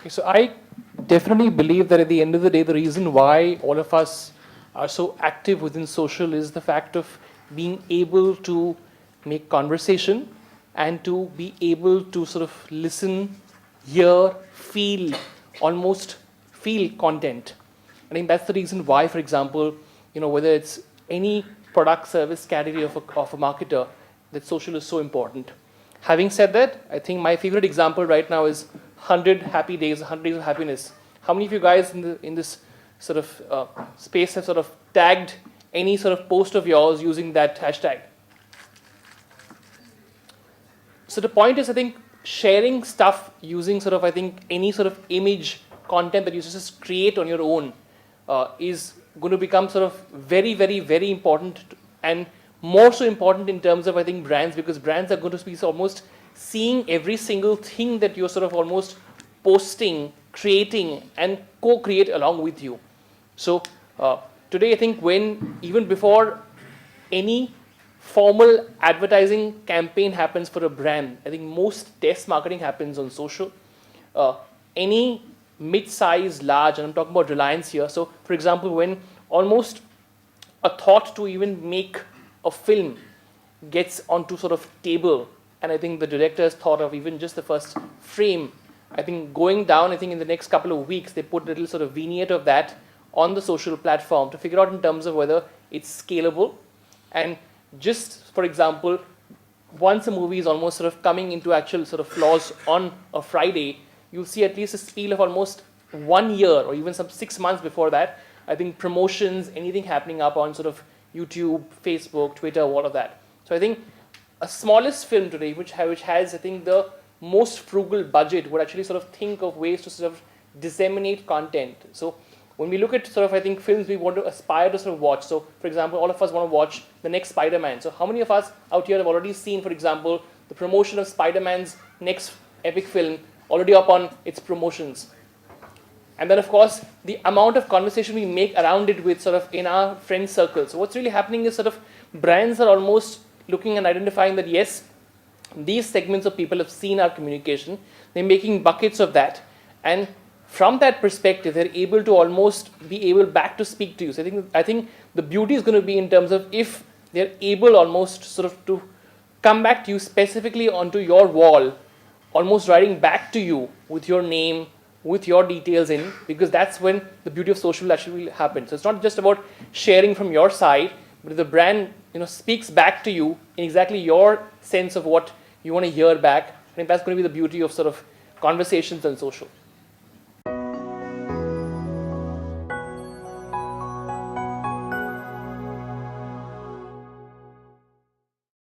Okay, so I definitely believe that at the end of the day, the reason why all of us are so active within social is the fact of being able to make conversation and to be able to sort of listen, hear, feel, almost feel content. I think that's the reason why, for example, whether it's any product service category of a marketer, that social is so important. Having said that, I think my favorite example right now is 100 happy days, 100 days of happiness. How many of you guys in this sort of space have sort of tagged any sort of post of yours using that hashtag? So the point is, I think sharing stuff using sort of, I think, any sort of image content that you just create on your own is going to become sort of very, very, very important, and more so important in terms of, I think, brands, because brands are going to be almost seeing every single thing that you're sort of almost posting, creating, and co-create along with you. So today, I think even before any formal advertising campaign happens for a brand, I think most test marketing happens on social. Any mid-size, large, and I'm talking about Reliance here. So, for example, when almost a thought to even make a film gets onto sort of table, and I think the director has thought of even just the first frame, I think going down, I think in the next couple of weeks, they put a little sort of vignette of that on the social platform to figure out in terms of whether it's scalable. And just, for example, once a movie is almost sort of coming into actual sort of floors on a Friday, you'll see at least a spiel of almost 1 year or even some 6 months before that. I think promotions, anything happening up on sort of YouTube, Facebook, Twitter, all of that. So I think a smallest film today, which has, I think, the most frugal budget, would actually sort of think of ways to sort of disseminate content. So when we look at sort of, I think, films we want to aspire to sort of watch. So, for example, all of us want to watch the next Spider-Man. So how many of us out here have already seen, for example, the promotion of Spider-Man's next epic film already up on its promotions? And then, of course, the amount of conversation we make around it with sort of in our friend circle. So what's really happening is sort of brands are almost looking and identifying that, yes, these segments of people have seen our communication. They're making buckets of that. And from that perspective, they're able to almost be able back to speak to you. So I think the beauty is going to be in terms of if they're able almost sort of to come back to you specifically onto your wall, almost writing back to you with your name, with your details in, because that's when the beauty of social actually will happen. So it's not just about sharing from your side, but if the brand speaks back to you in exactly your sense of what you want to hear back, I think that's going to be the beauty of sort of conversations on social.